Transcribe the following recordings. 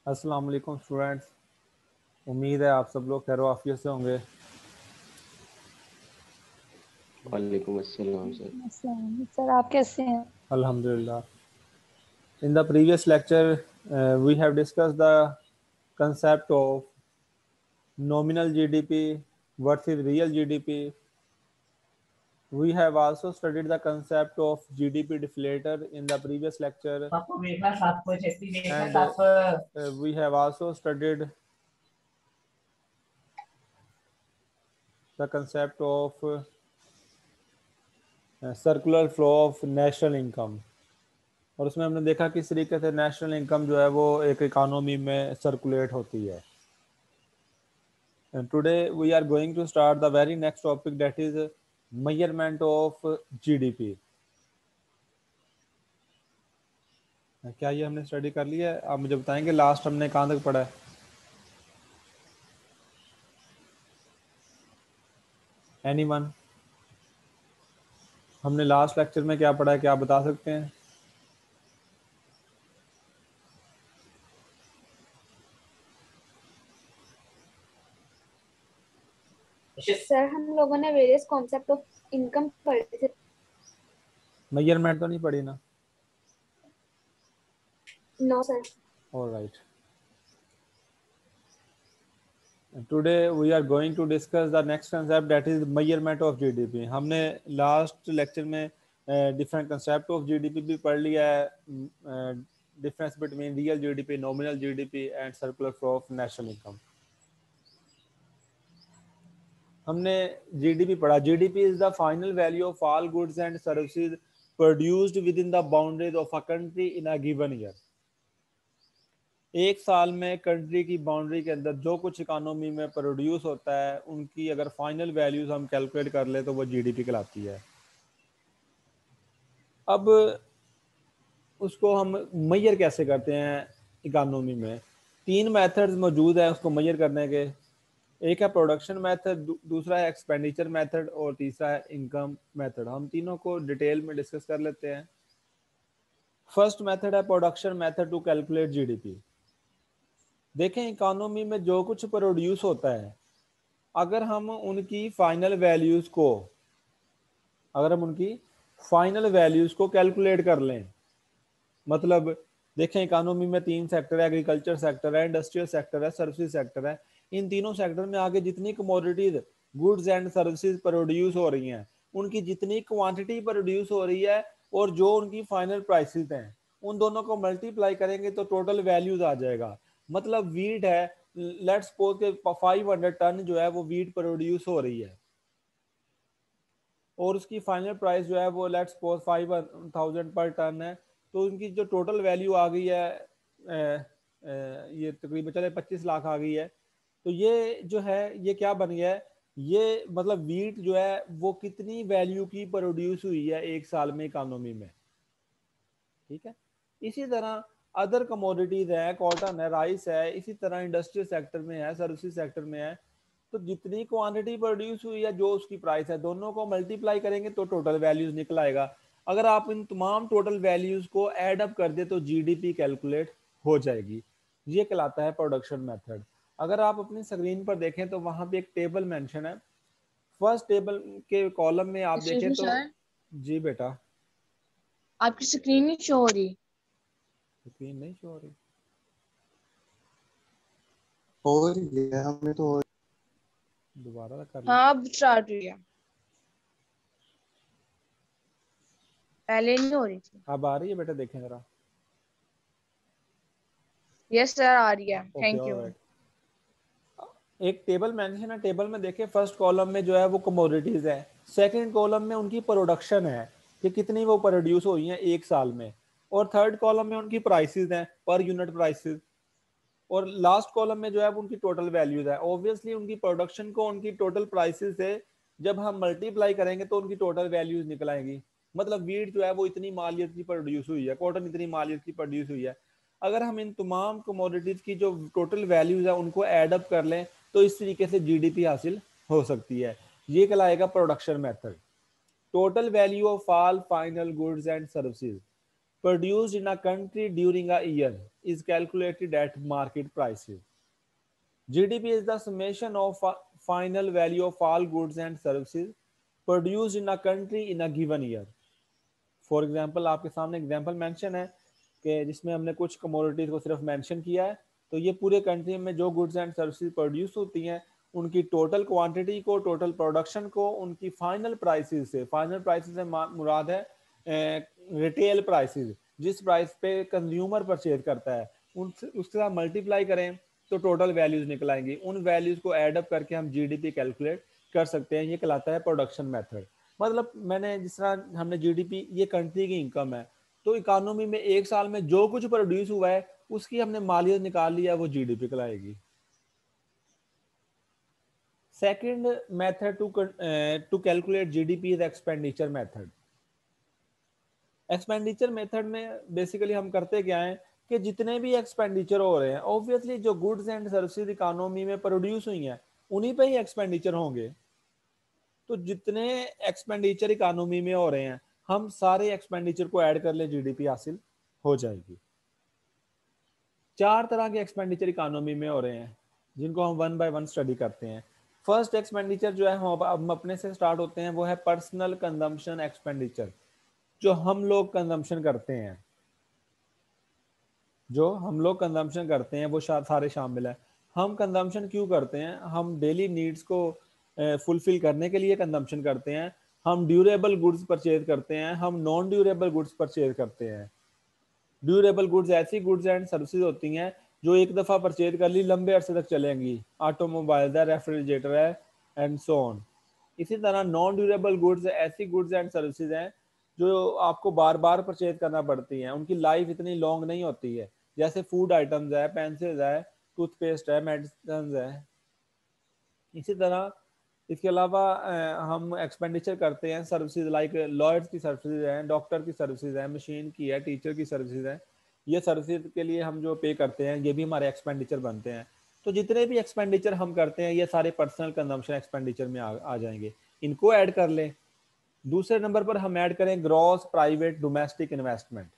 अस्सलाम वालेकुम स्टूडेंट्स, उम्मीद है आप सब लोग खैर आफियत से होंगे। वालेकुम अस्सलाम सर। सर आप कैसे हैं? अल्हम्दुलिल्लाह। In the previous lecture, we have discussed the concept of nominal GDP versus real GDP. We have also studied the concept of GDP deflator in the previous lecture, and we have also studied the concept of circular flow of national income. और उसमें हमने देखा किस तरीके से national income जो है वो एक इकोनॉमी में सर्कुलेट होती है। And today we are going to start the very next topic, that is measurement of GDP. क्या ये हमने स्टडी कर लिया है? आप मुझे बताएंगे लास्ट हमने कहाँ तक पढ़ा है? एनीवन? हमने लास्ट लेक्चर में क्या पढ़ा है, क्या आप बता सकते हैं? सर हम लोगों ने वेरियस कॉन्सेप्ट ऑफ इनकम पढ़े थे। मेजरमेंट तो नहीं पढ़ी ना? No sir. Alright, today we are going to discuss the next concept, that is measurement of GDP. हमने लास्ट लेक्चर में डिफरेंट कंसेप्ट ऑफ जीडीपी भी पढ़ लिया है, difference between real GDP, nominal GDP and circular flow of national income. हमने GDP पढ़ा। GDP is the final value of all goods and services produced with in the boundaries of a country in a given year. एक साल में country की boundary के अंदर जो कुछ इकोनॉमी में प्रोड्यूस होता है उनकी अगर फाइनल वैल्यूज हम कैलकुलेट कर ले तो वो जीडीपी कहलाती है। अब उसको हम मेजर कैसे करते हैं इकोनॉमी में? तीन मेथड्स मौजूद है उसको मेजर करने के। एक है प्रोडक्शन मेथड, दूसरा है एक्सपेंडिचर मेथड और तीसरा है इनकम मेथड। हम तीनों को डिटेल में डिस्कस कर लेते हैं। फर्स्ट मेथड है production method to calculate GDP. देखें, इकोनॉमी में जो कुछ प्रोड्यूस होता है अगर हम उनकी फाइनल वैल्यूज को कैलकुलेट कर लें, मतलब देखें इकोनॉमी में तीन सेक्टर है, एग्रीकल्चर सेक्टर है, इंडस्ट्रियल सेक्टर है, सर्विसेज सेक्टर है। इन तीनों सेक्टर में आगे जितनी commodities, goods and services produce हो रही हैं, उनकी जितनी क्वांटिटी प्रोड्यूस हो रही है और जो उनकी फाइनल प्राइसेस हैं, उन दोनों को मल्टीप्लाई करेंगे तो टोटल वैल्यूज आ जाएगा। मतलब वीट है, लेट्स सपोज के 500 टन जो है वो वीट प्रोड्यूस हो रही है और उसकी फाइनल प्राइस जो है वो लेट्स सपोज 5000 पर टन है, तो उनकी जो टोटल वैल्यू आ गई है ये तकरीबन चले 25 लाख आ गई है। तो ये जो है ये क्या बन गया है, ये मतलब वीट जो है वो कितनी वैल्यू की प्रोड्यूस हुई है एक साल में इकोनॉमी में। ठीक है, इसी तरह अदर कमोडिटीज है, कॉटन है, राइस है, इसी तरह इंडस्ट्रियल सेक्टर में है, सर्विसेज सेक्टर में है। तो जितनी क्वांटिटी प्रोड्यूस हुई है जो उसकी प्राइस है, दोनों को मल्टीप्लाई करेंगे तो टोटल वैल्यूज निकल आएगा। अगर आप इन तमाम टोटल वैल्यूज को ऐड अप कर दे तो जीडीपी कैलकुलेट हो जाएगी। ये कहलाता है प्रोडक्शन मेथड। अगर आप अपनी स्क्रीन पर देखें तो वहां पे एक टेबल मेंशन है। फर्स्ट टेबल के कॉलम में आप देखें तो सर, जी बेटा, आपकी स्क्रीन नहीं शो हो रही। स्क्रीन नहीं शो हो रही? हो रही है, हमें तो दोबारा कर हाँ अब स्टार्ट हुई है, पहले नहीं हो रही थी। अब आ रही है बेटा, देखें जरा। यस सर आ रही है, ओके, थैंक यू। ऑलराइट। एक टेबल मेंशन है, टेबल में देखिए फर्स्ट कॉलम में जो है वो कमोडिटीज है, सेकंड कॉलम में उनकी प्रोडक्शन है कि कितनी वो प्रोड्यूस हुई हैं एक साल में, और थर्ड कॉलम में उनकी प्राइसेस हैं, पर यूनिट प्राइसेस, और लास्ट कॉलम में जो है उनकी टोटल वैल्यूज है। ऑब्वियसली उनकी प्रोडक्शन को उनकी टोटल प्राइसेस से जब हम मल्टीप्लाई करेंगे तो उनकी टोटल वैल्यूज निकल आएंगी। मतलब वीट जो है वो इतनी मालियत की प्रोड्यूस हुई है, कॉटन इतनी मालियत की प्रोड्यूस हुई है। अगर हम इन तमाम कमोडिटीज की जो टोटल वैल्यूज है उनको एड अप कर लें तो इस तरीके से जीडीपी हासिल हो सकती है। ये कहलाएगा production method, total value of all final goods and services. produced in a country during a year is calculated at market prices. GDP is the summation of final value of all goods and services produced in a country in a given year. For example आपके सामने example mention है कि जिसमें हमने कुछ commodities को सिर्फ mention किया है, तो ये पूरे कंट्री में जो गुड्स एंड सर्विसेज प्रोड्यूस होती हैं उनकी टोटल क्वांटिटी को, टोटल प्रोडक्शन को, उनकी फाइनल प्राइसेस से मुराद है रिटेल प्राइसेस, जिस प्राइस पे कंज्यूमर परचेज करता है उसके साथ मल्टीप्लाई करें तो टोटल वैल्यूज निकल आएंगी। उन वैल्यूज को ऐड अप करके हम जीडीपी कैलकुलेट कर सकते हैं। ये कहलाता है प्रोडक्शन मेथड। मतलब मैंने जिस तरह हमने जीडीपी, ये कंट्री की इनकम है, तो इकोनॉमी में एक साल में जो कुछ प्रोड्यूस हुआ है उसकी हमने मालियत निकाल लिया, वो जीडीपी कहलाएगी। Second method to calculate GDP is expenditure method. Expenditure method में बेसिकली हम करते क्या है कि जितने भी एक्सपेंडिचर हो रहे हैं, ऑब्वियसली जो गुड्स एंड सर्विसेज इकोनॉमी में प्रोड्यूस हुई हैं उन्हीं पे ही एक्सपेंडिचर होंगे। तो जितने एक्सपेंडिचर इकोनॉमी में हो रहे हैं हम सारे एक्सपेंडिचर को ऐड कर ले, जीडीपी हासिल हो जाएगी। 4 तरह के एक्सपेंडिचर इकोनॉमी में हो रहे हैं जिनको हम 1 बाय 1 स्टडी करते हैं। फर्स्ट एक्सपेंडिचर जो है हम अपने से स्टार्ट होते हैं, वो है पर्सनल कंजम्पशन एक्सपेंडिचर, जो हम लोग कंजम्पशन करते हैं। जो हम लोग कंजम्पशन करते हैं वो सारे शामिल है। हम कंजम्पशन क्यों करते हैं? हम डेली नीड्स को फुलफिल करने के लिए कंजम्पशन करते हैं। हम ड्यूरेबल गुड्स परचेज करते हैं, हम नॉन ड्यूरेबल गुड्स परचेज करते हैं। ड्यूरेबल गुड्स ऐसी गुड्स एंड सर्विसेज होती हैं जो एक दफ़ा परचेज कर ली लंबे अरसे तक चलेंगी, ऑटोमोबाइल है, रेफ्रिजरेटर है एंड सो ऑन। इसी तरह नॉन ड्यूरेबल गुड्स ऐसी गुड्स एंड सर्विसेज हैं जो आपको बार बार परचेज करना पड़ती हैं, उनकी लाइफ इतनी लॉन्ग नहीं होती है, जैसे फूड आइटम्स है, पेंसिल्स है, टूथपेस्ट है, मेडिसिन है। इसी तरह इसके अलावा हम एक्सपेंडिचर करते हैं सर्विसेज लाइक लॉयर्स की सर्विसेज हैं, डॉक्टर की सर्विसेज है, मशीन की है, टीचर की सर्विसेज है। ये सर्विसेज के लिए हम जो पे करते हैं ये भी हमारे एक्सपेंडिचर बनते हैं। तो जितने भी एक्सपेंडिचर हम करते हैं ये सारे पर्सनल कंजम्पशन एक्सपेंडिचर में आ जाएंगे, इनको ऐड कर लें। दूसरे नंबर पर हम ऐड करें gross private domestic investment.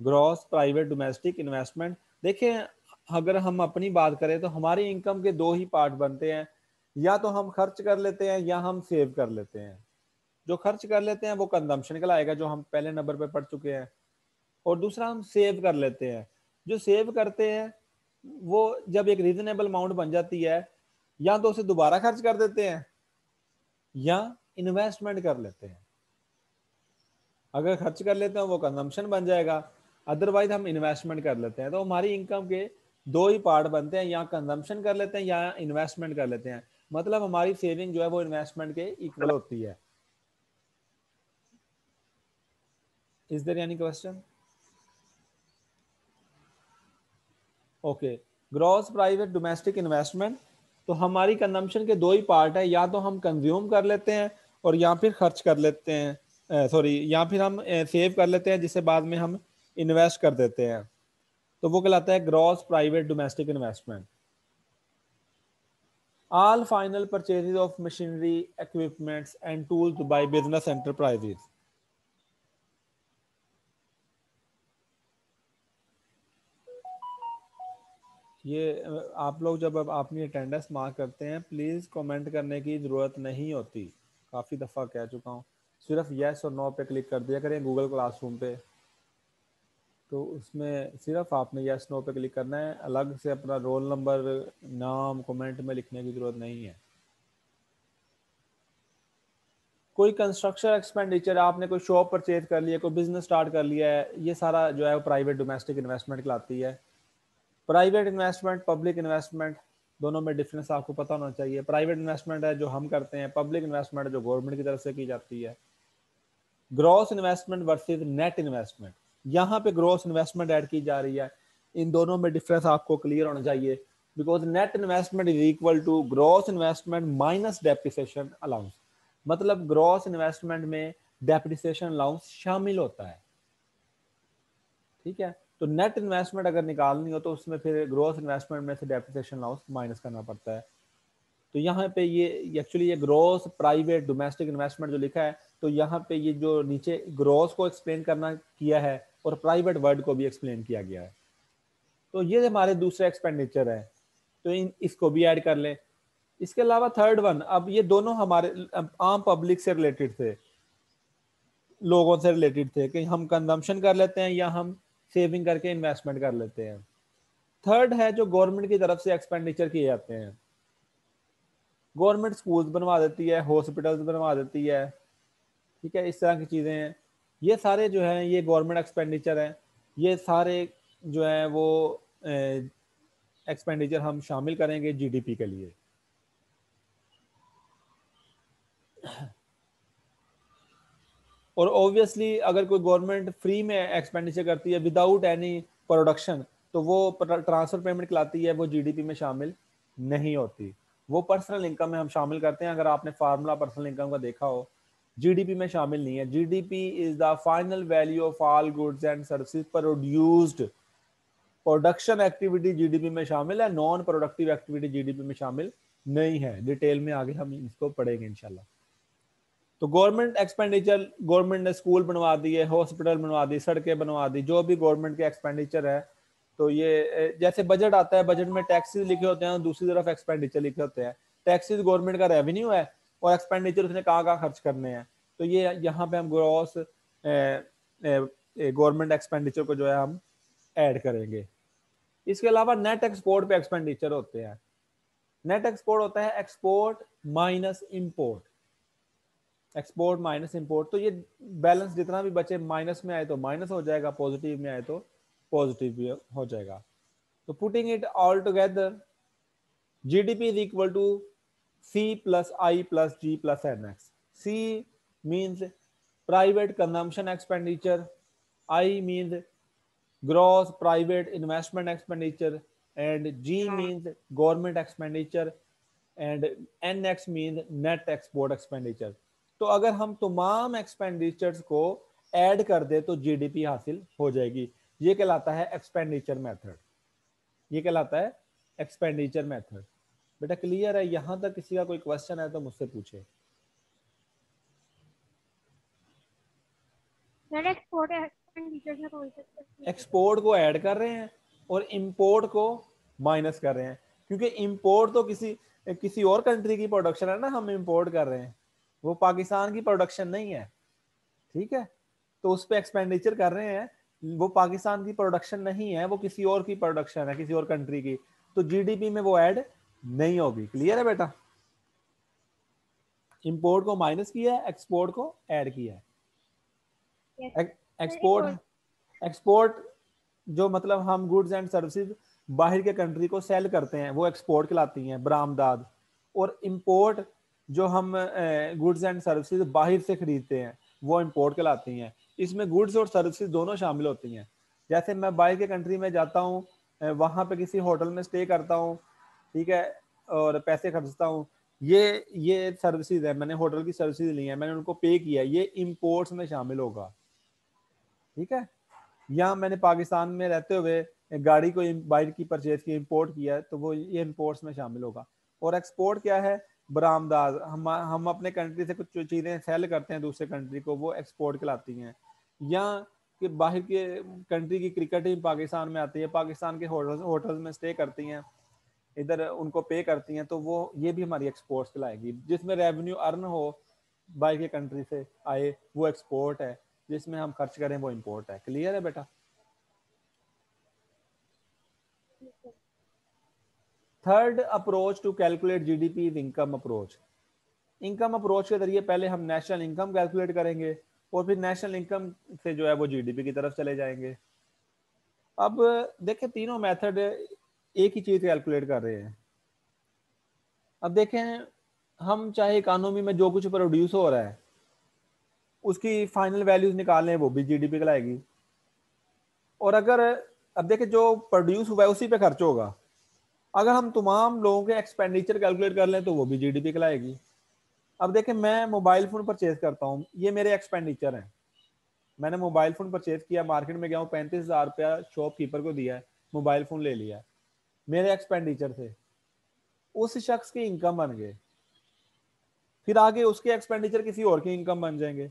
Gross private domestic investment, देखें अगर हम अपनी बात करें तो हमारी इनकम के 2 ही पार्ट बनते हैं, या तो हम खर्च कर लेते हैं या हम सेव कर लेते हैं। जो खर्च कर लेते हैं वो कंजम्पशन कहलाएगा, जो हम पहले नंबर पे पढ़ चुके हैं, और दूसरा हम सेव कर लेते हैं। जो सेव करते हैं वो जब एक रीजनेबल अमाउंट बन जाती है या तो उसे दोबारा खर्च कर देते हैं या इन्वेस्टमेंट कर लेते हैं। अगर खर्च कर लेते हैं वो कंजम्पशन बन जाएगा, अदरवाइज हम इन्वेस्टमेंट कर लेते हैं। तो हमारी इनकम के 2 ही पार्ट बनते हैं, या कंजम्पशन कर लेते हैं या इन्वेस्टमेंट कर लेते हैं। मतलब हमारी सेविंग जो है वो इन्वेस्टमेंट के इक्वल होती है। Is there any question? Okay, gross private domestic investment, तो हमारी कंजम्पशन के 2 ही पार्ट है, या तो हम कंज्यूम कर लेते हैं और या फिर खर्च कर लेते हैं, या फिर हम सेव कर लेते हैं जिसे बाद में हम इन्वेस्ट कर देते हैं। तो वो कहलाता है gross private domestic investment. All final purchases of machinery, equipments and tools by business enterprises. ये आप लोग जब अब अपनी अटेंडेंस मार्क करते हैं प्लीज़ कमेंट करने की ज़रूरत नहीं होती, काफ़ी दफ़ा कह चुका हूँ। सिर्फ येस और नो पे क्लिक कर दिया करें गूगल क्लासरूम पे, तो उसमें सिर्फ आपने येस नो पे क्लिक करना है, अलग से अपना रोल नंबर, नाम कमेंट में लिखने की ज़रूरत नहीं है। कोई कंस्ट्रक्शन एक्सपेंडिचर, आपने कोई शॉप परचेज कर लिया, कोई बिजनेस स्टार्ट कर लिया है, ये सारा जो है वो प्राइवेट डोमेस्टिक इन्वेस्टमेंट कहलाती है। प्राइवेट इन्वेस्टमेंट, पब्लिक इन्वेस्टमेंट, दोनों में डिफरेंस आपको पता होना चाहिए। प्राइवेट इन्वेस्टमेंट है जो हम करते हैं, पब्लिक इन्वेस्टमेंट जो गवर्नमेंट की तरफ से की जाती है। Gross investment versus net investment, यहाँ पे ग्रॉस इन्वेस्टमेंट ऐड की जा रही है। इन दोनों में डिफरेंस आपको क्लियर होना चाहिए, because net investment is equal to gross investment minus depreciation allowance. मतलब ग्रॉस इन्वेस्टमेंट में डेप्रिसिएशन अलाउंस शामिल होता है, ठीक है। तो नेट इन्वेस्टमेंट अगर निकालनी हो तो उसमें फिर ग्रॉस इन्वेस्टमेंट में से डेप्रिसिएशन अलाउंस माइनस करना पड़ता है। तो यहाँ पे ये एक्चुअली ये ग्रॉस प्राइवेट डोमेस्टिक इन्वेस्टमेंट जो लिखा है, तो यहाँ पे ये जो नीचे ग्रॉस को एक्सप्लेन करना किया है और प्राइवेट वर्ड को भी एक्सप्लेन किया गया है। तो ये हमारे दूसरे एक्सपेंडिचर है, तो इसको भी ऐड कर लें। इसके अलावा थर्ड वन, अब ये दोनों हमारे आम पब्लिक से रिलेटेड थे, लोगों से रिलेटेड थे कि हम कंजम्पशन कर लेते हैं या हम सेविंग करके इन्वेस्टमेंट कर लेते हैं। थर्ड है जो गवर्नमेंट की तरफ से एक्सपेंडिचर किए जाते हैं। गवर्नमेंट स्कूल्स बनवा देती है, हॉस्पिटल्स बनवा देती है, ठीक है, इस तरह की चीज़ें हैं। ये सारे जो हैं ये गवर्नमेंट एक्सपेंडिचर हैं। ये सारे जो हैं वो एक्सपेंडिचर हम शामिल करेंगे जीडीपी के लिए। और ऑब्वियसली अगर कोई गवर्नमेंट फ्री में एक्सपेंडिचर करती है विदाउट एनी प्रोडक्शन, तो वो ट्रांसफर पेमेंट कहलाती है, वो जीडीपी में शामिल नहीं होती। वो पर्सनल इनकम में हम शामिल करते हैं। अगर आपने फार्मूला पर्सनल इनकम का देखा हो, जीडीपी में शामिल नहीं है। GDP is the final value of all goods and services produced. Production activity GDP में शामिल है, नॉन प्रोडक्टिव एक्टिविटी जीडीपी में शामिल नहीं है। डिटेल में आगे हम इसको पढ़ेंगे इंशाल्लाह। तो गवर्नमेंट एक्सपेंडिचर, गवर्नमेंट ने स्कूल बनवा दिए, हॉस्पिटल बनवा दी, सड़कें बनवा दी, जो भी गवर्नमेंट के एक्सपेंडिचर है, तो ये जैसे बजट आता है, बजट में टैक्सेस लिखे होते हैं, दूसरी तरफ एक्सपेंडिचर लिखे होते हैं। टैक्सेस गवर्नमेंट का रेवेन्यू है और एक्सपेंडिचर उसने कहाँ कहाँ खर्च करने हैं, तो ये यहाँ पे हम ग्रॉस गवर्नमेंट एक्सपेंडिचर को जो है हम ऐड करेंगे। इसके अलावा नेट एक्सपोर्ट पे एक्सपेंडिचर होते हैं। नेट एक्सपोर्ट होता है export minus import, export minus import. तो ये बैलेंस जितना भी बचे, माइनस में आए तो माइनस हो जाएगा, पॉजिटिव में आए तो पॉजिटिव भी हो जाएगा। तो putting it all together, GDP is equal to C plus I plus G plus NX. C means private consumption expenditure, I means gross private investment expenditure, and G means government expenditure, and NX means net export expenditure। तो अगर हम तमाम expenditures को add कर दे तो GDP हासिल हो जाएगी। ये कहलाता है एक्सपेंडिचर मेथड, ये कहलाता है एक्सपेंडिचर मेथड। बेटा क्लियर है? यहां तक किसी का कोई क्वेश्चन है तो मुझसे पूछे। एक्सपोर्ट को ऐड कर रहे हैं और इंपोर्ट को माइनस कर रहे हैं, क्योंकि इंपोर्ट तो किसी और कंट्री की प्रोडक्शन है ना, हम इंपोर्ट कर रहे हैं, वो पाकिस्तान की प्रोडक्शन नहीं है, ठीक है। तो उस पे एक्सपेंडिचर कर रहे हैं, वो पाकिस्तान की प्रोडक्शन नहीं है, वो किसी और की प्रोडक्शन है, किसी और कंट्री की, तो जीडीपी में वो ऐड नहीं होगी। क्लियर है बेटा? इंपोर्ट को माइनस किया है, एक्सपोर्ट को ऐड किया है। एक्सपोर्ट जो मतलब हम गुड्स एंड सर्विसेज बाहर के कंट्री को सेल करते हैं, वो एक्सपोर्ट कहलाती हैं, बरामदाद। और इंपोर्ट जो हम गुड्स एंड सर्विसेज बाहर से खरीदते हैं, वो इंपोर्ट कहलाती हैं। इसमें गुड्स और सर्विसेज दोनों शामिल होती हैं। जैसे मैं बाहर के कंट्री में जाता हूँ, वहाँ पे किसी होटल में स्टे करता हूँ, ठीक है, और पैसे खर्चता हूँ, ये सर्विसेज है, मैंने होटल की सर्विसेज ली है, मैंने उनको पे किया, ये इंपोर्ट्स में शामिल होगा, ठीक है। या मैंने पाकिस्तान में रहते हुए गाड़ी को बाहर की परचेज की, इंपोर्ट किया है, तो वो ये इंपोर्ट्स में शामिल होगा। और एक्सपोर्ट क्या है? बरामदाद। हम अपने कंट्री से कुछ चीज़ें सेल करते हैं दूसरे कंट्री को, वो एक्सपोर्ट कहलाती हैं। या कि बाहर के कंट्री की क्रिकेट टीम पाकिस्तान में आती है, पाकिस्तान के होटल्स में स्टे करती हैं, इधर उनको पे करती हैं, तो वो ये भी हमारी एक्सपोर्ट्स कहलाएगी। जिसमें रेवेन्यू अर्न हो बाहर के कंट्री से आए, वो एक्सपोर्ट है, जिसमें हम खर्च करें वो इंपोर्ट है। क्लियर है बेटा? Third approach to calculate GDP is income approach. Income approach के जरिए पहले हम नेशनल इनकम कैलकुलेट करेंगे और फिर नेशनल इनकम से जो है वो जीडीपी की तरफ चले जाएंगे। अब देखें, तीनों मेथड एक ही चीज कैलकुलेट कर रहे हैं। अब देखें, हम चाहे इकोनॉमी में जो कुछ प्रोड्यूस हो रहा है उसकी फाइनल वैल्यूज निकालें, वो भी जीडीपी कहलाएगी। और अगर अब देखें जो प्रोड्यूस हुआ है उसी पे खर्च होगा। अगर हम तमाम लोगों के एक्सपेंडिचर कैलकुलेट कर लें तो वो भी जीडीपी कहलाएगी। अब देखें, मैं मोबाइल फोन परचेज करता हूँ, ये मेरे एक्सपेंडिचर हैं। मैंने मोबाइल फोन परचेज किया, मार्केट में गया हूँ, 35,000 रुपया शॉपकीपर को दिया है, मोबाइल फोन ले लिया, मेरे एक्सपेंडिचर थे। उस शख्स की इनकम बन गए, फिर आगे उसके एक्सपेंडिचर किसी और की इनकम बन जाएंगे,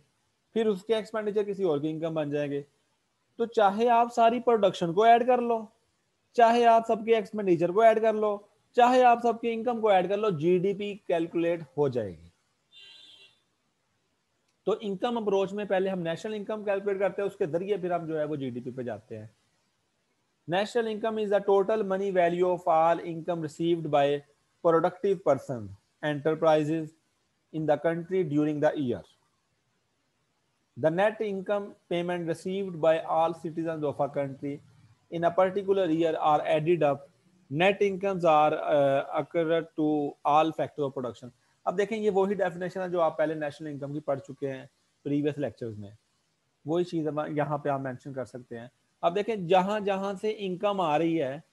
फिर उसके एक्सपेंडिचर किसी और की इनकम बन जाएंगे। तो चाहे आप सारी प्रोडक्शन को ऐड कर लो, चाहे आप सबके एक्सपेंडिचर को ऐड कर लो, चाहे आप सबकी इनकम को ऐड कर लो, जीडीपी कैलकुलेट हो जाएगी। तो इनकम अप्रोच में पहले हम नेशनल इनकम कैलकुलेट करते हैं, उसके जरिए फिर हम जो है वो जीडीपी पे जाते हैं। National income is the total money value of all income received by productive person enterprises in the country during the year. The net income payment received by all citizens of a country in a particular year are added up. Net incomes are accurate to all factors of production. अब देखें ये वही definition है जो आप पहले national income की पढ़ चुके हैं प्रीवियस लेक्चर्स में, वही चीज़ यहाँ पे आप मेंशन कर सकते हैं। अब देखें जहाँ जहाँ से इनकम आ रही है,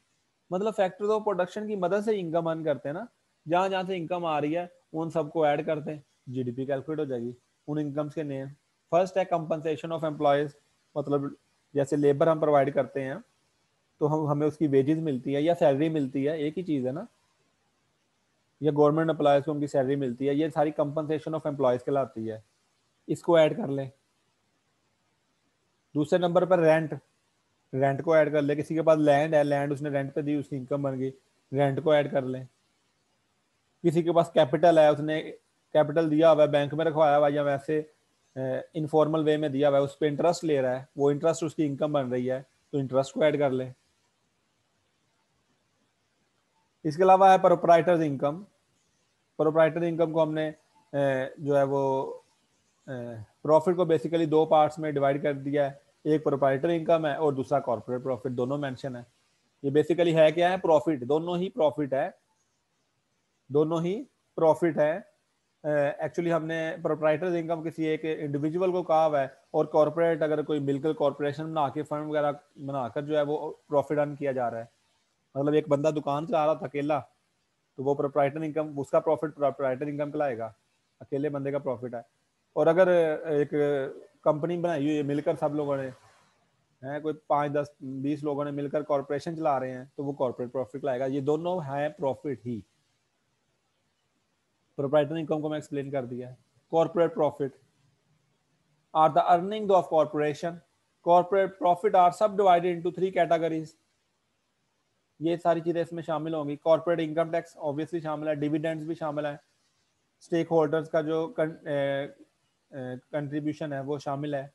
मतलब फैक्टर्स ऑफ प्रोडक्शन की मदद से इनकम अर्न करते हैं ना, जहाँ जहाँ से इनकम आ रही है उन सबको ऐड करते हैं, जीडीपी कैलकुलेट हो जाएगी। उन इनकम्स के नेम, फर्स्ट है कंपनसेशन ऑफ एम्प्लॉयज, मतलब जैसे लेबर हम प्रोवाइड करते हैं तो हमें उसकी वेजेस मिलती है या सैलरी मिलती है, एक ही चीज़ है ना, या गवर्नमेंट एम्प्लॉयज को उनकी सैलरी मिलती है, ये सारी कंपनसेशन ऑफ एम्प्लॉयज कहलाती है, इसको ऐड कर लें। दूसरे नंबर पर रेंट, रेंट को ऐड कर ले, किसी के पास लैंड है, लैंड उसने रेंट पे दी, उसकी इनकम बन गई, रेंट को ऐड कर लें। किसी के पास कैपिटल है, उसने कैपिटल दिया हुआ है, बैंक में रखवाया हुआ या वैसे इनफॉर्मल वे में दिया हुआ है, उस पर इंटरेस्ट ले रहा है, वो इंटरेस्ट उसकी इनकम बन रही है, तो इंटरेस्ट को ऐड कर लें। इसके अलावा है प्रोप्राइटर्स इनकम। प्रोप्राइटर इनकम को हमने जो है वो प्रॉफिट को बेसिकली दो पार्ट्स में डिवाइड कर दिया है, एक प्रोप्राइटर इनकम है और दूसरा कॉर्पोरेट प्रॉफिट, दोनों मेंशन है। ये बेसिकली है क्या है, प्रॉफिट, दोनों ही प्रॉफिट है, दोनों ही प्रॉफिट है। एक्चुअली हमने प्रोप्राइटर इनकम किसी एक इंडिविजुअल को कहा हुआ है, और कॉर्पोरेट अगर कोई मिलकर कॉर्पोरेशन बना के फंड वगैरह बनाकर जो है वो प्रॉफिट अर्न किया जा रहा है। मतलब एक बंदा दुकान चला रहा था अकेला, तो वो प्रोप्राइटर इनकम, उसका प्रॉफिट प्रोप्राइटर इनकम कहलाएगा, अकेले बंदे का प्रॉफिट है। और अगर एक कंपनी बनाई हुई है मिलकर सब लोगों ने हैं, कोई 5, 10, 20 लोगों ने मिलकर कॉर्पोरेशन चला रहे हैं, तो वो कॉर्पोरेट प्रॉफिट लाएगा। ये दोनों है प्रॉफिट ही। प्रोप्राइटर इनकम को मैं एक्सप्लेन कर दिया है। Corporate profit are the earning of corporation. Corporate profit are subdivided into 3 categories. ये सारी चीजें इसमें शामिल होंगी। कॉर्पोरेट इनकम टैक्स ऑब्वियसली शामिल है, डिविडेंड्स भी शामिल है, स्टेक होल्डर्स का जो कंट्रीब्यूशन है वो शामिल है,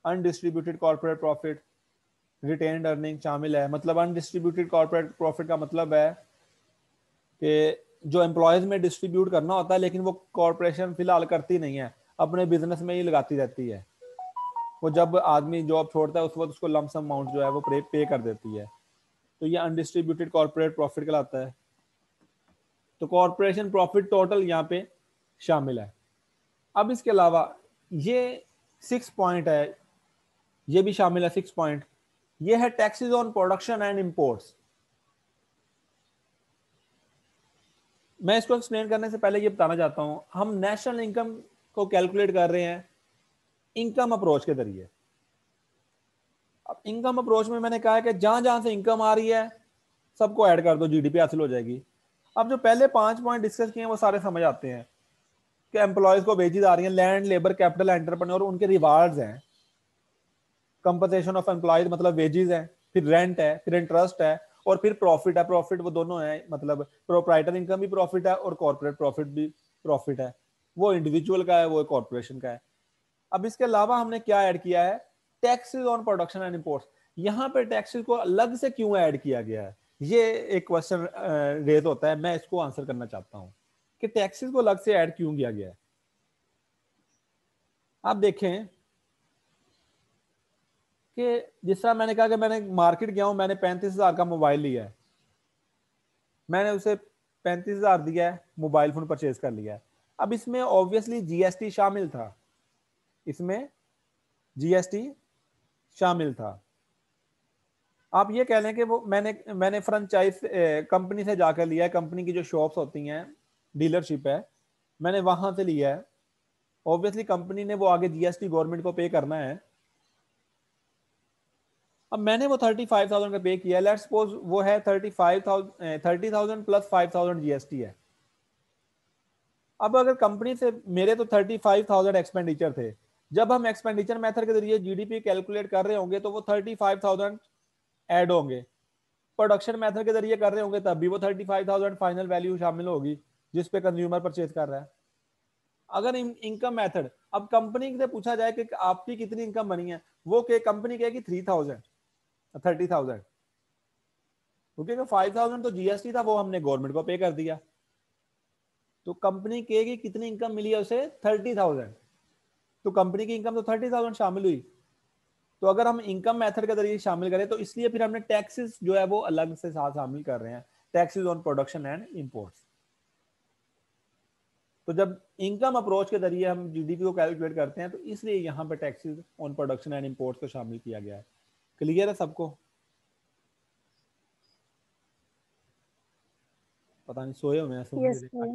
undistributed corporate profit, retained earning शामिल है। मतलब अनडिस्ट्रीब्यूटेड कॉर्पोरेट प्रॉफिट का मतलब है कि जो एम्प्लॉयज में डिस्ट्रीब्यूट करना होता है, लेकिन वो कॉर्पोरेशन फिलहाल करती नहीं है, अपने बिजनेस में ही लगाती रहती है। वो जब आदमी जॉब छोड़ता है उस वक्त उसको लमसम अमाउंट जो है वो पे कर देती है, तो ये अनडिस्ट्रीब्यूटेड कॉर्पोरेट प्रॉफिट कहलाता है। तो कॉर्पोरेशन प्रॉफिट टोटल यहाँ पे शामिल है। अब इसके अलावा ये 6 पॉइंट है, ये भी शामिल है 6 पॉइंट। ये है taxes on production and imports. मैं इसको एक्सप्लेन करने से पहले ये बताना चाहता हूं, हम नेशनल इनकम को कैलकुलेट कर रहे हैं इनकम अप्रोच के जरिए। अब इनकम अप्रोच में मैंने कहा है कि जहां जहां से इनकम आ रही है सबको ऐड कर दो, जीडीपी हासिल हो जाएगी। अब जो पहले 5 पॉइंट डिस्कस किए हैं वो सारे समझ आते हैं कि एम्प्लॉयज को वेजेस आ रही हैं, लैंड, लेबर, कैपिटल, एंटरप्रेन्योर, उनके रिवार्ड्स हैं, कंपनसेशन ऑफ एम्प्लॉयज मतलब वेजेस है, फिर रेंट है, फिर इंटरेस्ट है, और फिर प्रॉफिट है। प्रॉफिट वो दोनों है, मतलब प्रोप्राइटर इनकम भी प्रॉफिट है और कॉर्पोरेट प्रॉफिट भी प्रॉफिट है। वो इंडिविजुअल का है, वो कॉर्पोरेशन का है। अब इसके अलावा हमने क्या ऐड किया है, taxes on production and imports. यहाँ पे टैक्सेस को अलग से क्यों ऐड किया गया है, ये एक क्वेश्चन रेज होता है। मैं इसको आंसर करना चाहता हूँ कि टैक्सेस को अलग से ऐड क्यों किया गया है। आप देखें कि जिस तरह मैंने कहा कि मैंने मार्केट गया हूं, मैंने 35,000 का मोबाइल लिया है, मैंने उसे 35,000 दिया है, मोबाइल फोन परचेज कर लिया है। अब इसमें ऑब्वियसली जीएसटी शामिल था, इसमें जीएसटी शामिल था। आप ये कह लें कि वो मैंने फ्रेंचाइज कंपनी से जाकर लिया है, कंपनी की जो शॉप्स होती हैं, डीलरशिप है, मैंने वहां से लिया है। ऑब्वियसली कंपनी ने वो आगे जीएसटी गवर्नमेंट को पे करना है। अब मैंने वो 35,000 का पे किया, लेट्स सपोज वो है 30,000 प्लस 5,000 जीएसटी है। अब अगर कंपनी से मेरे तो 35,000 एक्सपेंडिचर थे, जब हम एक्सपेंडिचर मेथड के जरिए जीडीपी कैलकुलेट कर रहे होंगे तो वो 35,000 ऐड होंगे, प्रोडक्शन मेथड के जरिए कर रहे होंगे तब भी वो 35,000 फाइनल वैल्यू शामिल होगी जिस पे कंज्यूमर परचेज कर रहा है। अगर इनकम मेथड, अब कंपनी से पूछा जाए कि आपकी कितनी इनकम बनी है, वो कंपनी कहेगी 30,000 क्योंकि 5,000 तो जीएसटी था, वो हमने गवर्नमेंट को पे कर दिया। तो कंपनी कहेगी कितनी इनकम मिली है उसे 30,000, तो कंपनी की इनकम तो 30,000 शामिल हुई। तो अगर हम इनकम मेथड के जरिए शामिल करें तो इसलिए फिर हमने टैक्सेस जो है वो अलग से साथ शामिल कर रहे हैं, taxes on production and imports. तो जब इनकम अप्रोच के जरिए हम जीडीपी को कैलकुलेट करते हैं तो इसलिए यहाँ पे taxes on production and imports को शामिल किया गया है। क्लियर है सबको? पता नहीं सोए हुए हैं, Yes, sir.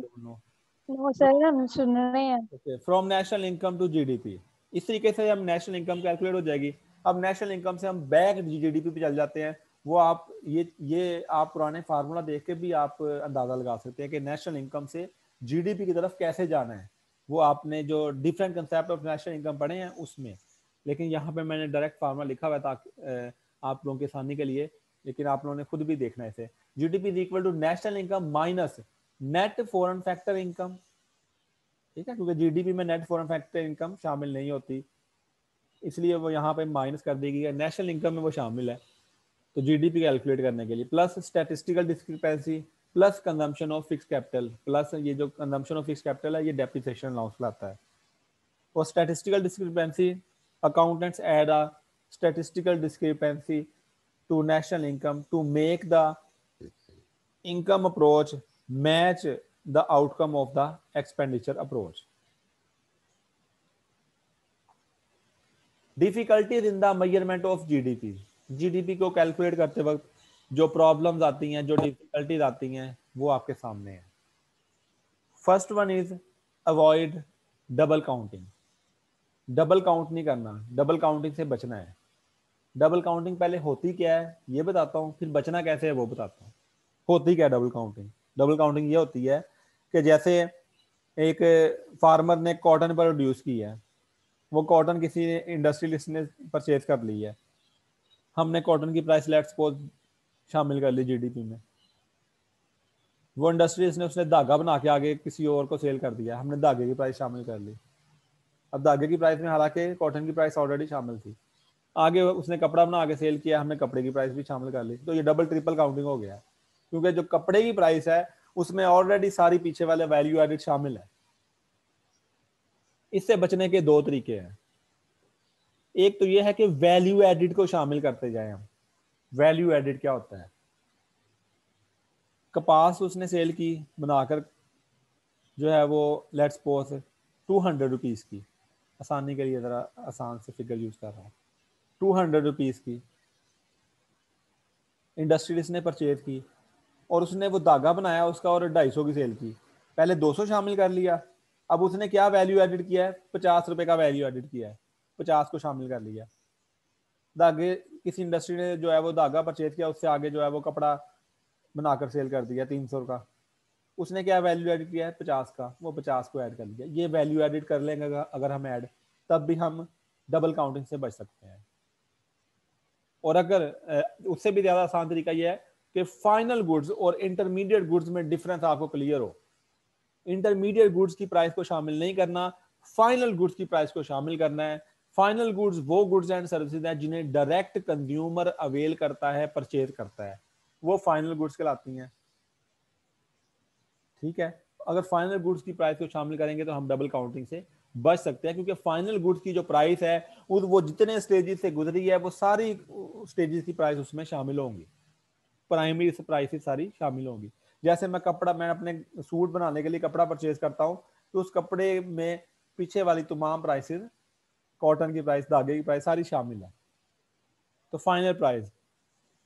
नो सर हम सुन रहे हैं। Okay, from national income to GDP, इस तरीके से हम नेशनल इनकम कैलकुलेट हो जाएगी। अब नेशनल इनकम से हम बैक जीडीपी पे चल जाते हैं। वो आप ये आप पुराने फार्मूला देख के भी आप अंदाजा लगा सकते हैं कि नेशनल इनकम से जीडीपी की तरफ कैसे जाना है। वो आपने जो different concept of national income पढ़े हैं उसमें, लेकिन यहाँ पे मैंने डायरेक्ट फार्मूला लिखा हुआ है ताकि आप लोगों की आसानी के लिए, लेकिन आप लोगों ने खुद भी देखना है इसे। GDP is equal to national income minus net foreign factor income, ठीक है, क्योंकि जीडीपी में नेट फॉरेन फैक्टर इनकम शामिल नहीं होती, इसलिए वो यहाँ पे माइनस कर दी गई। नेशनल इनकम में वो शामिल है तो जीडीपी कैलकुलेट करने के लिए, plus statistical discrepancy, plus consumption of fix capital, plus ये जो कंजम्पशन ऑफ फिक्स कैपिटल है ये डेप्रिसिएशन अलाउंस लाता है। और statistical discrepancy, accountants add a statistical discrepancy to national income to make the income approach match the outcome of the expenditure approach. Difficulties in the measurement of GDP. GDP को calculate करते वक्त जो problems आती हैं, जो difficulties आती हैं, वो आपके सामने है। First one is avoid double counting. Double count नहीं करना, डबल काउंटिंग से बचना है। डबल काउंटिंग पहले होती क्या है ये बताता हूँ, फिर बचना कैसे है वो बताता हूँ। होती क्या है डबल काउंटिंग? डबल काउंटिंग ये होती है कि जैसे एक फार्मर ने कॉटन पर प्रोड्यूस की है, वो कॉटन किसी इंडस्ट्रियलिस्ट ने परचेज कर ली है, हमने कॉटन की प्राइस लेट्स सपोज शामिल कर ली जीडीपी में। वो इंडस्ट्रियलिस्ट ने उसने धागा बना के आगे किसी और को सेल कर दिया, हमने धागे की प्राइस शामिल कर ली। अब धागे की प्राइस में हालांकि कॉटन की प्राइस ऑलरेडी शामिल थी, आगे उसने कपड़ा बना के सेल किया, हमने कपड़े की प्राइस भी शामिल कर ली। तो ये डबल ट्रिपल काउंटिंग हो गया, क्योंकि जो कपड़े की प्राइस है उसमें ऑलरेडी सारी पीछे वाले वैल्यू एडिड शामिल है। इससे बचने के दो तरीके हैं। एक तो यह है कि वैल्यू एडिड को शामिल करते जाएं हम। वैल्यू एडिड क्या होता है? कपास उसने सेल की बनाकर, जो है वो लेट्स सपोज 200 रुपीज की, आसानी के लिए जरा आसान से फिगर यूज कर रहा हूँ, 200 रुपीज की इंडस्ट्रियलिस्ट ने परचेज की और उसने वो धागा बनाया उसका और 250 की सेल की। पहले 200 शामिल कर लिया, अब उसने क्या वैल्यू एडिड किया है? 50 रुपए का वैल्यू एडिड किया है, 50 को शामिल कर लिया। धागे किसी इंडस्ट्री ने जो है वो धागा परचेज किया, उससे आगे जो है वो कपड़ा बनाकर सेल कर दिया 300 का, उसने क्या वैल्यू एडिड किया है? 50 का, वो 50 को ऐड कर लिया। ये वैल्यू एडिड कर लेंगे अगर हम ऐड, तब भी हम डबल काउंटिंग से बच सकते हैं। और अगर उससे भी ज्यादा आसान तरीका यह है कि फाइनल गुड्स और इंटरमीडिएट गुड्स में डिफरेंस आपको क्लियर हो। इंटरमीडिएट गुड्स की प्राइस को शामिल नहीं करना, फाइनल गुड्स की प्राइस को शामिल करना है। फाइनल गुड्स वो गुड्स एंड सर्विसेज हैं जिन्हें डायरेक्ट कंज्यूमर अवेल करता है, परचेज करता है, वो फाइनल गुड्स कहलाती हैं। ठीक है, अगर फाइनल गुड्स की प्राइस को शामिल करेंगे तो हम डबल काउंटिंग से बच सकते हैं, क्योंकि फाइनल गुड्स की जो प्राइस है वो जितने स्टेजेस से गुजरी है वो सारी स्टेजेस की प्राइस उसमें शामिल होंगी, प्राइमरी प्राइसेस सारी शामिल होंगी। जैसे मैं अपने सूट बनाने के लिए कपड़ा परचेज करता हूँ तो उस कपड़े में पीछे वाली तमाम प्राइसेस, कॉटन की प्राइस, धागे की प्राइस सारी शामिल है, तो फाइनल प्राइस।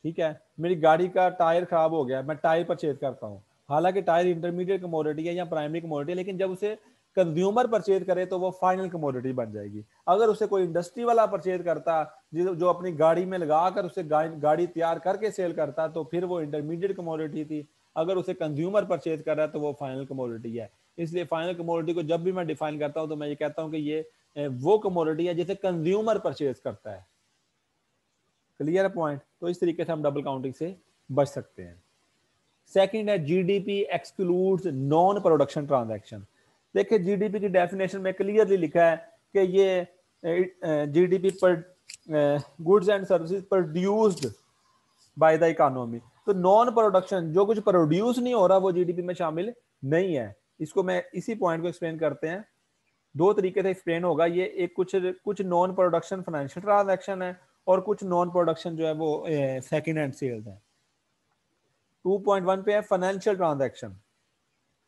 ठीक है, मेरी गाड़ी का टायर खराब हो गया, मैं टायर परचेज करता हूँ, हालांकि टायर इंटरमीडिएट कमोडिटी है या प्राइमरी कमोडिटी है, लेकिन जब उसे कंज्यूमर परचेज करे तो वो फाइनल कमोडिटी बन जाएगी। अगर उसे कोई इंडस्ट्री वाला परचेज करता जो अपनी गाड़ी में लगा कर उसे गाड़ी तैयार करके सेल करता तो फिर वो इंटरमीडिएट कमोडिटी थी। अगर उसे कंज्यूमर परचेज कर रहा है तो वो फाइनल कमोडिटी है। इसलिए फाइनल कमोडिटी को जब भी मैं डिफाइन करता हूं तो मैं ये कहता हूं कि ये वो कमोडिटी है जिसे कंज्यूमर परचेज करता है। Clear point? तो इस तरीके से हम डबल काउंटिंग से बच सकते हैं। सेकंड है GDP excludes non production transaction. देखिए जीडीपी की डेफिनेशन में क्लियरली लिखा है कि ये जीडीपी पर goods and services produced by the economy. तो नॉन प्रोडक्शन जो कुछ प्रोड्यूस नहीं हो रहा वो जीडीपी में शामिल नहीं है। इसको मैं इसी पॉइंट को एक्सप्लेन करते हैं, दो तरीके से एक्सप्लेन होगा ये। एक कुछ नॉन प्रोडक्शन फाइनेंशियल ट्रांजैक्शन है और कुछ नॉन प्रोडक्शन जो है वो सेकंड हैंड सेल्स है। 2.1 पे है फाइनेंशियल ट्रांजैक्शन।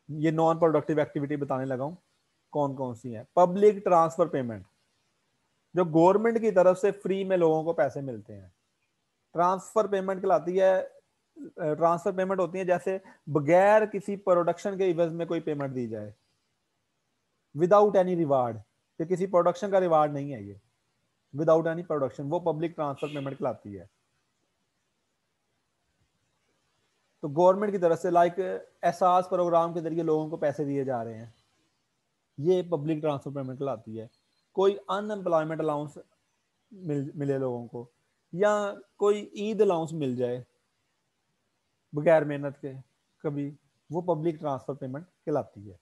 ये नॉन प्रोडक्टिव एक्टिविटी बताने लगा हूं कौन कौन सी है। पब्लिक ट्रांसफर पेमेंट, जो गवर्नमेंट की तरफ से फ्री में लोगों को पैसे मिलते हैं, ट्रांसफर पेमेंट कहलाती है। ट्रांसफर पेमेंट होती है जैसे बगैर किसी प्रोडक्शन के इवज में कोई पेमेंट दी जाए, विदाउट एनी रिवार्ड, कि किसी प्रोडक्शन का रिवार्ड नहीं है ये, विदाउट एनी प्रोडक्शन, वो पब्लिक ट्रांसफर पेमेंट कहलाती है। तो गवर्नमेंट की तरफ से लाइक एहसास प्रोग्राम के जरिए लोगों को पैसे दिए जा रहे हैं, ये पब्लिक ट्रांसफर पेमेंट कहलाती है। कोई अनएम्प्लॉयमेंट अलाउंस मिले लोगों को, या कोई ईद अलाउंस मिल जाए बगैर मेहनत के कभी, वो पब्लिक ट्रांसफर पेमेंट कहलाती है।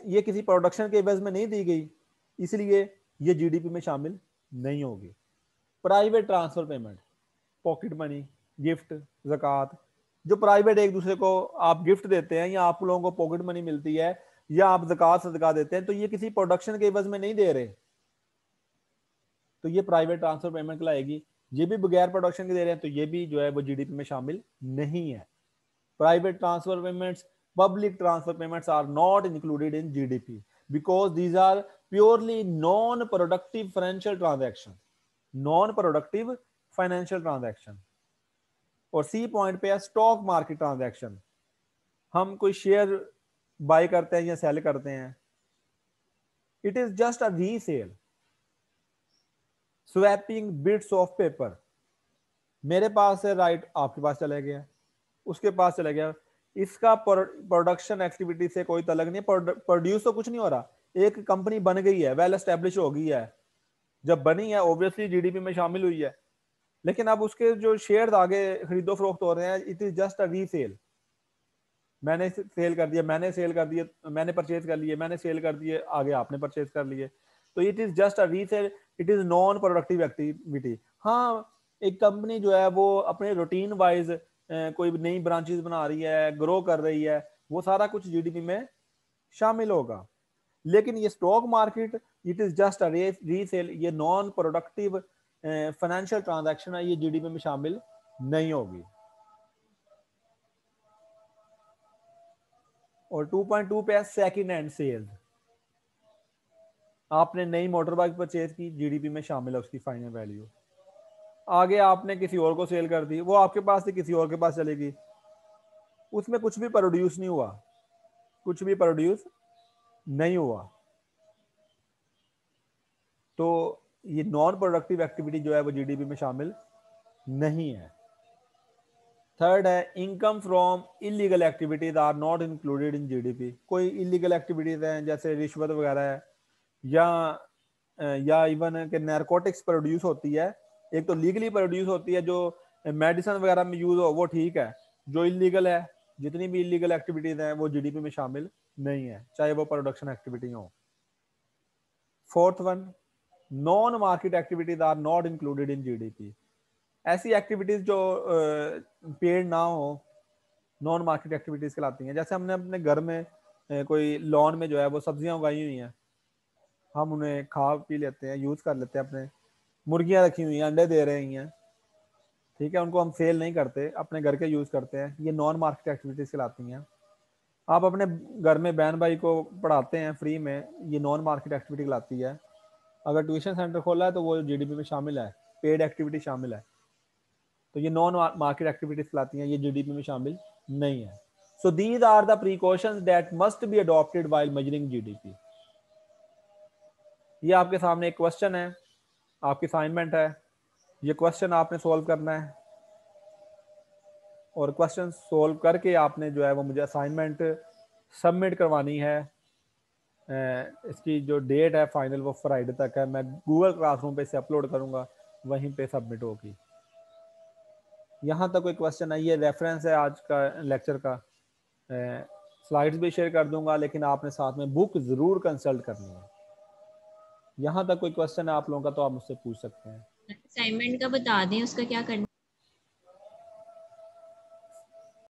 ये किसी प्रोडक्शन के एवज में नहीं दी गई, इसलिए ये जीडीपी में शामिल नहीं होगी। Private transfer payment, pocket money, gift, ज़कात, जो प्राइवेट एक दूसरे को आप गिफ्ट देते हैं या आप लोगों को पॉकेट मनी मिलती है या आप ज़कात सदका देते हैं, तो ये किसी प्रोडक्शन के एवज में नहीं दे रहे, तो ये प्राइवेट ट्रांसफर पेमेंट कहलाएगी। ये भी बगैर प्रोडक्शन के दे रहे हैं तो ये भी जो है वो जीडीपी में शामिल नहीं है। Private transfer payments, public transfer payments are not included in GDP because these are purely non-productive financial transactions, non-productive financial transaction। और सी पॉइंट पे है स्टॉक मार्केट ट्रांजैक्शन। हम कोई शेयर बाय करते हैं या सेल करते हैं, it is just a resale, swapping bits of paper. मेरे पास है राइट, आपके पास चला गया, उसके पास चला गया, इसका प्रोडक्शन एक्टिविटी से कोई तलक नहीं, प्रोड्यूस तो कुछ नहीं हो रहा। एक कंपनी बन गई है, वेल एस्टेब्लिश हो गई है, जब बनी है ऑब्वियसली जीडीपी में शामिल हुई है, लेकिन अब उसके जो शेयर आगे खरीदो फरोख्त हो रहे हैं, it is just a resale. मैंने सेल कर दिया, मैंने सेल कर दिया, मैंने परचेज कर लिए, मैंने सेल कर दिए, आगे आपने परचेज कर लिए, तो it is just a resale, it is non productive activity. हाँ, एक कंपनी जो है वो अपने रूटीन वाइज कोई नई ब्रांचेस बना रही है, ग्रो कर रही है, वो सारा कुछ जीडीपी में शामिल होगा। लेकिन ये stock market, it is just a resale, ये नॉन प्रोडक्टिव फाइनेंशियल ट्रांजैक्शन है, ये जीडीपी में शामिल नहीं होगी। और 2.2 पे है सेकंड हैंड सेल्स। आपने नई मोटर बाइक परचेज की, जीडीपी में शामिल है उसकी फाइनल वैल्यू। आगे आपने किसी और को सेल कर दी, वो आपके पास से किसी और के पास चलेगी, उसमें कुछ भी प्रोड्यूस नहीं हुआ, कुछ भी प्रोड्यूस नहीं हुआ, तो ये नॉन प्रोडक्टिव एक्टिविटी जो है वो जीडीपी में शामिल नहीं है। थर्ड है income from illegal activities are not included in GDP. कोई इलीगल एक्टिविटीज हैं जैसे रिश्वत वगैरह है, या इवन के नैरकोटिक्स प्रोड्यूस होती है। एक तो लीगली प्रोड्यूस होती है जो मेडिसिन वगैरह में यूज हो, वो ठीक है। जो इलीगल है, जितनी भी इलीगल एक्टिविटीज हैं वो जीडीपी में शामिल नहीं है, चाहे वो प्रोडक्शन एक्टिविटी हो। Fourth one, non market activities are not included in GDP. ऐसी एक्टिविटीज जो पेड ना हो, नॉन मार्केट एक्टिविटीज कहलाती हैं। जैसे हमने अपने घर में कोई लॉन में जो है वो सब्जियां उगाई हुई हैं, हम उन्हें खा पी लेते हैं, यूज कर लेते हैं, अपने मुर्गियां रखी हुई हैं, अंडे दे रही हैं, ठीक है, उनको हम सेल नहीं करते, अपने घर के यूज करते हैं, ये नॉन मार्केट एक्टिविटीज कहलाती हैं। आप अपने घर में बहन भाई को पढ़ाते हैं फ्री में, ये नॉन मार्केट एक्टिविटी कहलाती है। अगर ट्यूशन सेंटर खोला है तो वो जीडीपी में शामिल है, पेड एक्टिविटी शामिल है, तो ये नॉन मार्केट एक्टिविटीज कहलाती हैं, ये जीडीपी में शामिल नहीं है। So these are the precautions that must be adopted while measuring GDP. ये आपके सामने एक क्वेश्चन है, आपकी असाइनमेंट है, ये क्वेश्चन आपने सॉल्व करना है और क्वेश्चन सॉल्व करके आपने जो है वो मुझे असाइनमेंट सबमिट करवानी है। इसकी जो डेट है फाइनल वो फ्राइडे तक है। मैं गूगल क्लासरूम पे इसे अपलोड करूँगा, वहीं पे सबमिट होगी। यहाँ तक कोई क्वेश्चन है? ये रेफरेंस है आज का लेक्चर का। स्लाइड्स भी शेयर कर दूंगा, लेकिन आपने साथ में बुक ज़रूर कंसल्ट करनी है। यहाँ तक कोई क्वेश्चन है आप लोगों का तो आप मुझसे पूछ सकते हैं। असाइनमेंट का बता दें, उसका क्या करना